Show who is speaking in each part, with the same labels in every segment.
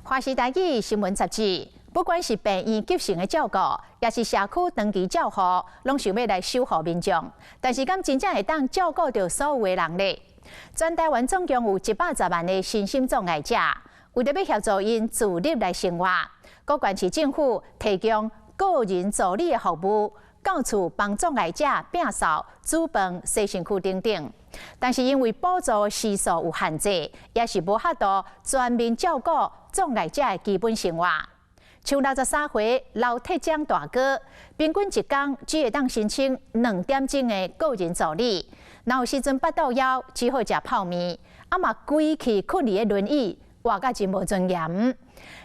Speaker 1: 华视台语新闻杂志，不管是病院急性的照顾，也是社区长期照护，拢想要来守护民众。但是，敢真正会当照顾到所有的人呢？全台湾总共有110万的身心障碍者，为了要协助因自立来生活，各县市政府提供个人助理的服务，到处帮障碍者摒扫、煮饭、洗身躯等等。但是因为补助时数有限制，也是无法度全面照顾障碍者的基本生活。像63岁老铁匠大哥，平均一天只会当申请2点钟的个人助理，若有时阵腹肚枵，只好食泡面，嘛规气困伫的轮椅，活甲真无尊严。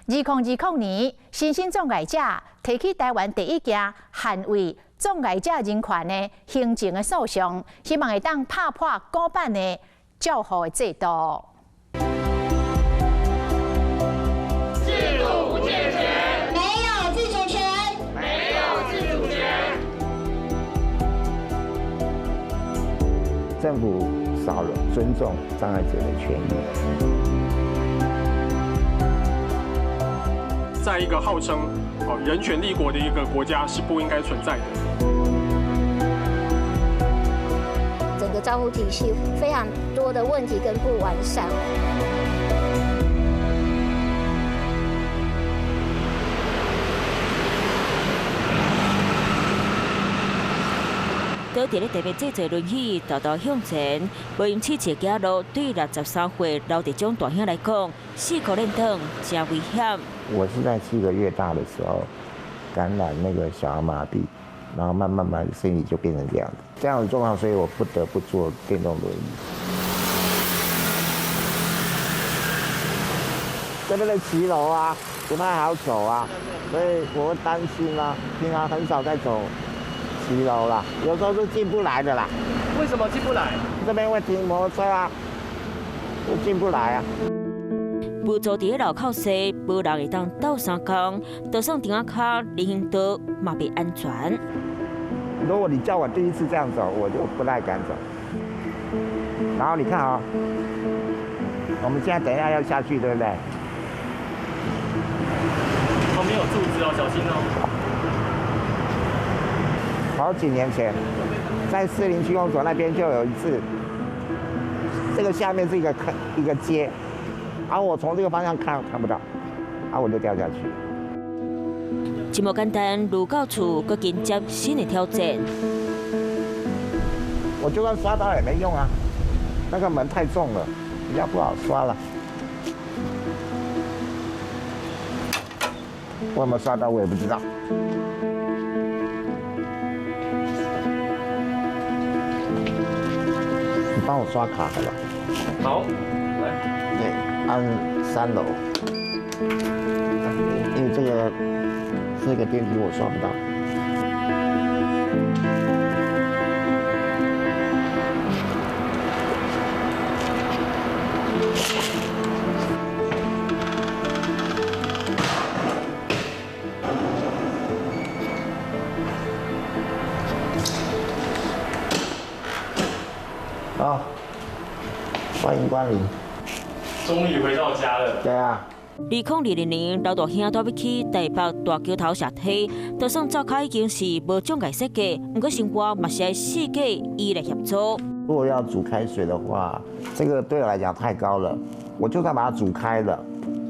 Speaker 1: 2020年，身心障碍者提起台湾第一件捍卫障碍者人权的行政的诉讼，希望会当打破古板的照护的制度。
Speaker 2: 制度不健全，
Speaker 3: 没有自主权，
Speaker 2: 没有自主权。
Speaker 4: 政府少了尊重障碍者的权益。
Speaker 5: 在一个号称人权立国的一个国家是不应该存在的。
Speaker 3: 整个照护体系非常多的问题跟不完善。
Speaker 6: 倒伫咧特别坐坐轮椅，道道向前，无因此一条路对63岁老地种大兄来讲，4个连灯真危险。
Speaker 4: 我是在7个月大的时候感染那个小儿麻痹，然后慢慢身体就变成这样的状况，所以我不得不坐电动轮椅。这边的骑楼啊不太好走啊，所以我会担心啊，平常很少在走骑楼啦，有时候是进不来的啦。
Speaker 5: 为什么进不来？
Speaker 4: 这边会停摩托车啊，就进不来啊。
Speaker 6: 不走伫路口西，无人会当斗相共，就算顶下卡人行道嘛别安全。
Speaker 4: 如果你叫我第一次这样走，我就不太敢走。然后你看啊、我们现在等一下要下去，对不对？
Speaker 5: 旁边有柱子哦，小心哦。
Speaker 4: 好几年前，在士林区公所那边就有一次，这个下面是一个街，然后我从这个方向看不到，然后我就掉下去。
Speaker 6: 真无简单，路到厝，佮迎接新的挑战。
Speaker 4: 我就算刷到也没用啊，那个门太重了，比较不好刷了。我有没有刷到我也不知道。你帮我刷卡好了。
Speaker 5: 好，来。
Speaker 4: 对，按3楼，因为这个电梯我刷不到。好，欢迎光临。
Speaker 5: 终于回到家了。
Speaker 4: 对啊。
Speaker 6: 2020年，老大兄带要去台北大桥头下梯，就算灶骹已经是无障碍设计，不过生活嘛是要四个伊来协助。
Speaker 4: 如果要煮开水的话，这个对我来讲太高了，我就算把它煮开了，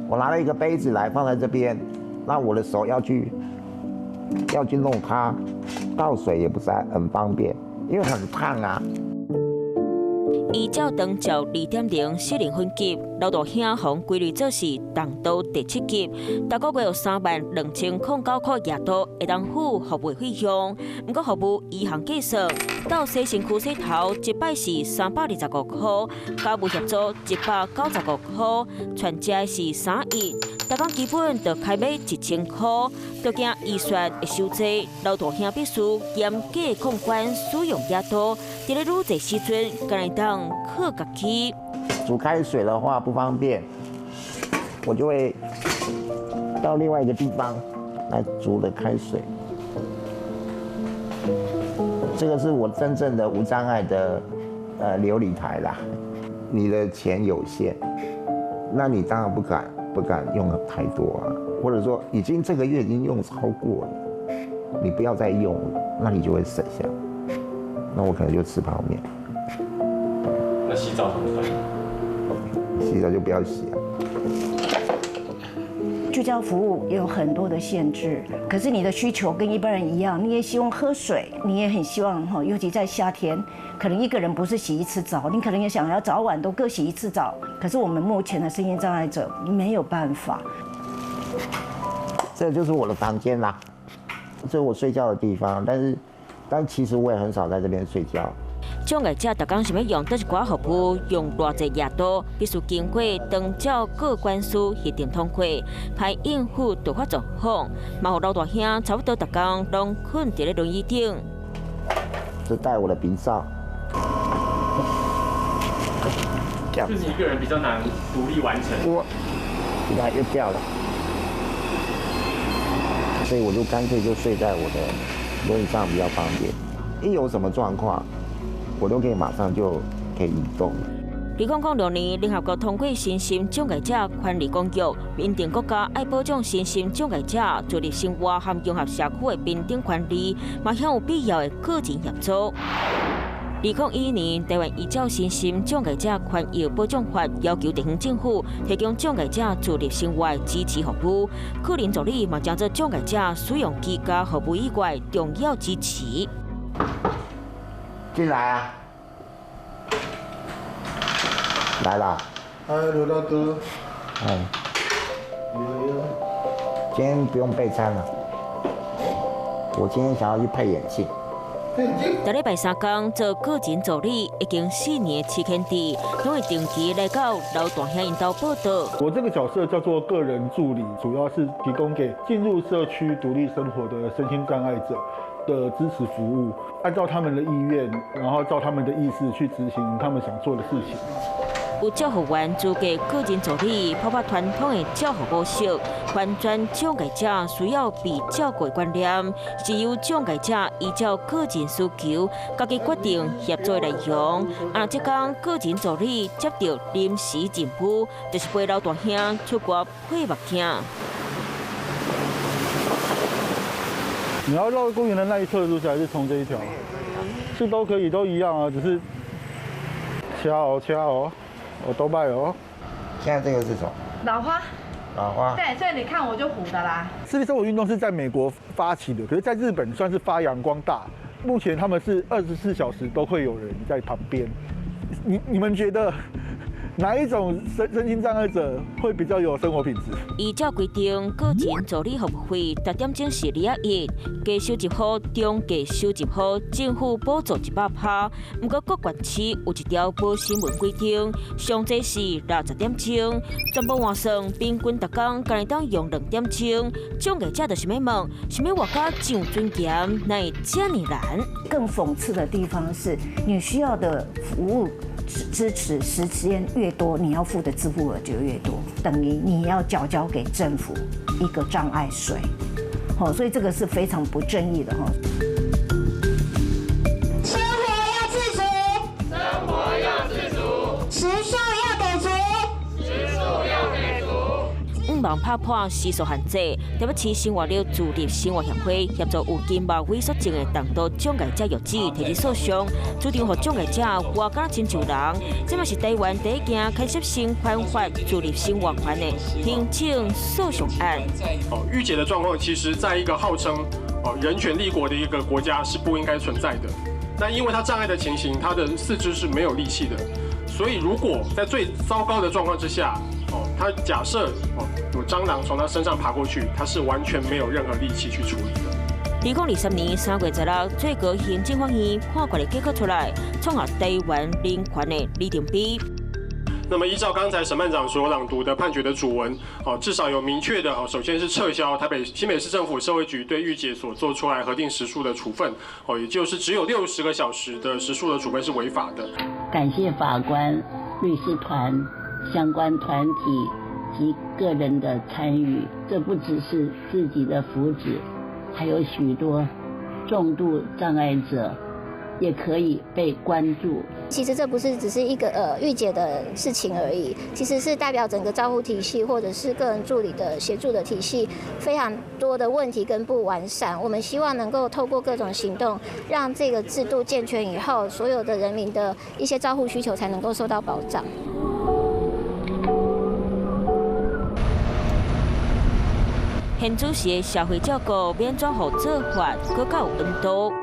Speaker 4: 我拿了一个杯子来放在这边，那我的手要去弄它，倒水也不是很方便，因为很烫啊。
Speaker 6: 依照长照2.0适龄分级，老大兄红规律做是动刀第7级，大个月有32009块额度会当付服务费用。不过服务依项计算，到洗身躯洗头一摆是325块，家务协助195块，全家是3亿。大家基本就开买1000块，就惊预算会收济，老大兄必须严格控管使用额度，伫咧愈侪时阵，敢会当靠家己。
Speaker 4: 煮开水的话不方便，我就会到另外一个地方来煮的开水。这个是我真正的无障碍的琉璃台啦。你的钱有限，那你当然不敢不敢用太多啊，或者说这个月已经用超过了，你不要再用了，那你就会省下。那我可能就吃泡面。
Speaker 5: 那洗澡怎么办？
Speaker 4: 洗澡就不要洗啊。
Speaker 7: 居家服务也有很多的限制，可是你的需求跟一般人一样，你也希望喝水，你也很希望哈，尤其在夏天，可能一个人不是洗一次澡，你可能也想要早晚都各洗一次澡。可是我们目前的身心障碍者没有办法。
Speaker 4: 这就是我的房间啦，这是我睡觉的地方，但其实我也很少在这边睡觉。
Speaker 6: 障碍者逐工想要用倒一寡服务，用偌济夜刀，必须经过长照各管司协定通过，排应付突发状况，嘛互老大兄差不多逐工拢困伫咧轮椅顶。
Speaker 4: 是带我的鼻罩，
Speaker 5: 是你一个人比较难独立完成。
Speaker 4: 我又掉了，所以我就干脆就睡在我的轮椅上比较方便。一有什么状况，我都可以马上就可以移动。
Speaker 6: 2006年，联合国通过身心障碍者权利公约，认定国家爱保障身心障碍者自立生活和融合社区的平等权利，嘛享有必要的个人协助。2011年，台湾依照《身心障碍者权益保障法》，要求地方政府提供障碍者自立生活的支持服务。个人助理嘛，将做障碍者使用居家服务以外重要支持。
Speaker 4: 进来啊！ 来啦！
Speaker 8: 哎，刘大哥。
Speaker 4: 哎，今天不用备餐了。我今天想要去配眼镜。
Speaker 6: 在礼拜三天做个人助理已经4年的齐天地，拢会定期来到老大兄因家报道。
Speaker 8: 我这个角色叫做个人助理，主要是提供给进入社区独立生活的身心障碍者的支持服务，按照他们的意愿，然后照他们的意思去执行他们想做的事情。
Speaker 6: 有照护员资格个人助理，泡泡传统的照护模式，反转障碍者需要被照顾的观念，是由障碍者依照个人需求，家己决定协作的内容。这天个人助理接到临时任务，就是陪老大兄出国配目镜。
Speaker 8: 你要绕公园的那一侧路还是从这一条？是都可以，都一样啊，只是掐哦。 我都卖哦。
Speaker 4: 现在这个是什么？
Speaker 9: 老花。
Speaker 4: 老花。
Speaker 9: 对，所以你看我就糊的啦。
Speaker 8: 私立生活运动是在美国发起的，可是在日本算是发扬光大。目前他们是24小时都会有人在旁边。你们觉得哪一种身心障碍者会比较有生活品质？
Speaker 6: 依照规定，个人助理服务费特点钟是210，加收集好，中价收集好，政府补助100%。不过各县市有一条保新闻规定，上济是60点钟，全部换算平均逐工才当用2点钟。障碍者就想要问，想要活甲上尊严，哪会这么难？
Speaker 7: 更讽刺的地方是，你需要的服务支持时间越多，你要付的支付额就越多，等于你要缴给政府一个障碍税。所以这个是非常不正义的哈。
Speaker 6: 盲拍破时速限制，台北市生活了自立生活协会协助有筋膜萎缩症的重度障碍者弱智提起诉讼，主张让障碍者活甲亲像人。这嘛是台湾第一件开设新宽法自立生活权的申请诉讼案。
Speaker 5: 御姐的状况，其实在一个号称人权立国的一个国家是不应该存在的。那因为他障碍的情形，他的四肢是没有力气的，所以如果在最糟糕的状况之下，他假设有蟑螂从他身上爬过去，他是完全没有任何力气去处理的。
Speaker 6: 2023年3月16日，最高行政法院判决的结果出来，创下台湾人权的里程碑。
Speaker 5: 那么依照刚才审判长所朗读的判决的主文，至少有明确的首先是撤销新北市政府社会局对御姐所做出来核定时数的处分，也就是只有60个小时的时数的处分是违法的。
Speaker 10: 感谢法官、律师团、相关团体及个人的参与，这不只是自己的福祉，还有许多重度障碍者也可以被关注。
Speaker 3: 其实这不是只是一个预解的事情而已，其实是代表整个照护体系或者是个人助理的协助的体系非常多的问题跟不完善。我们希望能够透过各种行动，让这个制度健全以后，所有的人民的一些照护需求才能够受到保障。
Speaker 6: 现主时的社会照顾免怎互做法，搁较有温度。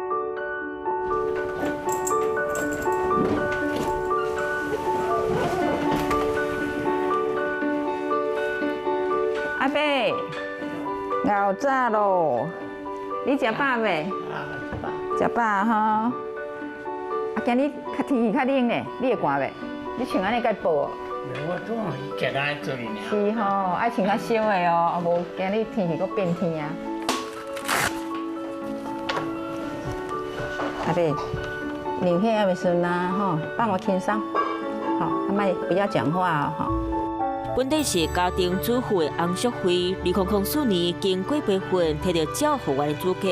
Speaker 11: 阿伯，熬早咯，你食饱未？食饱哈。啊，今日天气较冷呢，你会寒未？你穿安尼该薄哦。
Speaker 12: 我总食安尼做呢。
Speaker 11: 是吼，爱穿较少的哦，啊无今日天气搁变天啊。阿伯，冷气还未顺啊，吼，帮我轻松，好，阿麦不要讲话哦，吼。
Speaker 6: 本地市家庭主妇的洪淑慧，2004年经过培训，摕到照护员的资格，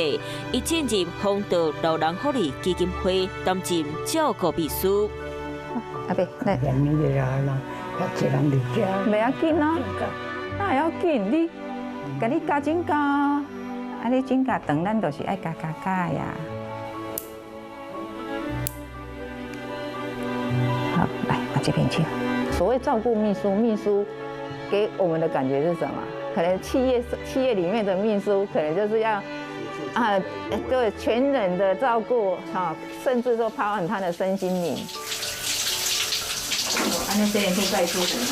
Speaker 6: 伊进入丰德老人福利基金会担任照顾秘书。
Speaker 11: 阿伯，来。
Speaker 12: 人个啊，一人伫遮。
Speaker 11: 袂要紧啊，哪会要紧？你，甲你加指甲，啊，你指甲长，咱就是爱加呀。好，来，把这边去。所谓照顾秘书，秘书给我们的感觉是什么？可能企业里面的秘书，可能就是要对全人的照顾，甚至说包含他的身心灵。安尼这边可以带出什么？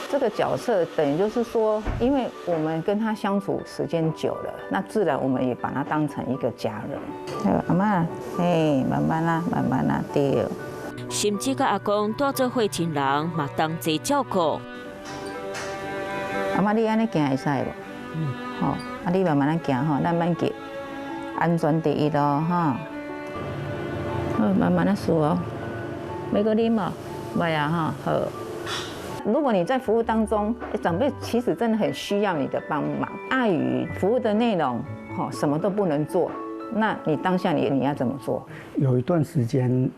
Speaker 11: 这个角色等于就是说，因为我们跟他相处时间久了，那自然我们也把他当成一个家人。阿妈，慢慢啦，慢慢啦，对。
Speaker 6: 甚至甲阿公带做伙亲人，嘛同齐照顾。
Speaker 11: 阿妈，你安尼行会使无？好，啊，你慢慢啊行吼，咱慢急，安全第一咯，哈。好，慢慢啊输哦。要搁啉哦，袂啊哈，好。如果你在服务当中，长辈其实真的很需要你的帮忙。碍于服务的内容，什么都不能做，那你当下你要怎么做？
Speaker 12: 有一段时间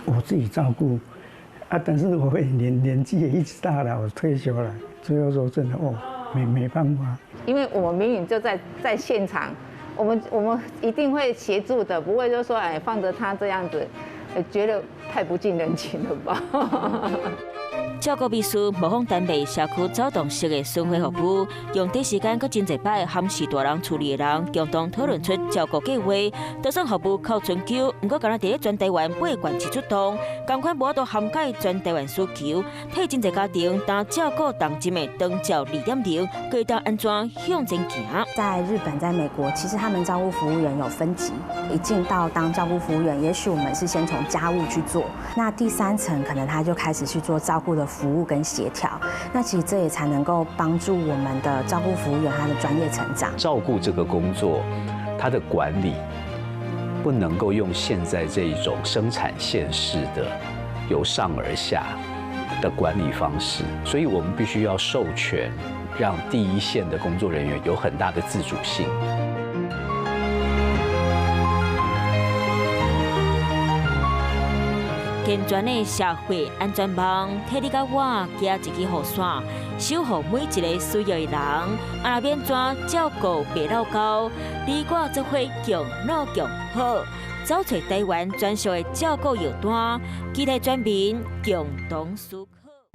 Speaker 12: 我自己照顾啊，但是我年纪也一直大了，我退休了，最后说真的没办法。
Speaker 11: 因为我们明明就在现场，我们一定会协助的，不会就说放着他这样子，觉得太不近人情了吧。
Speaker 6: 照顾秘书模仿单位社区走动式的巡回服务，用短时间佮真侪摆和是大人处理的人共同讨论出照顾计划，得算服务靠春秋。不过，敢若伫咧全台湾8县市出动，同款无都涵盖全台湾需求，替真侪家庭当照顾当今的长照2.0，可当安怎向前行？
Speaker 13: 在日本、在美国，其实他们照顾服务员有分级，一进到当照顾服务员，也许我们是先从家务去做，那第3层可能他就开始去做照顾的服务跟协调，那其实这也才能够帮助我们的照顾服务员他的专业成长。
Speaker 14: 照顾这个工作，它的管理不能够用现在这一种生产线式的由上而下的管理方式，所以我们必须要授权，让第一线的工作人员有很大的自主性。
Speaker 6: 健全的社会安全网，替你甲我加一支雨伞，守护每一个需要的人。啊，免怎照顾白老高，你我做伙共努共好，找找台湾专属的照顾药单，期待全民共同思考。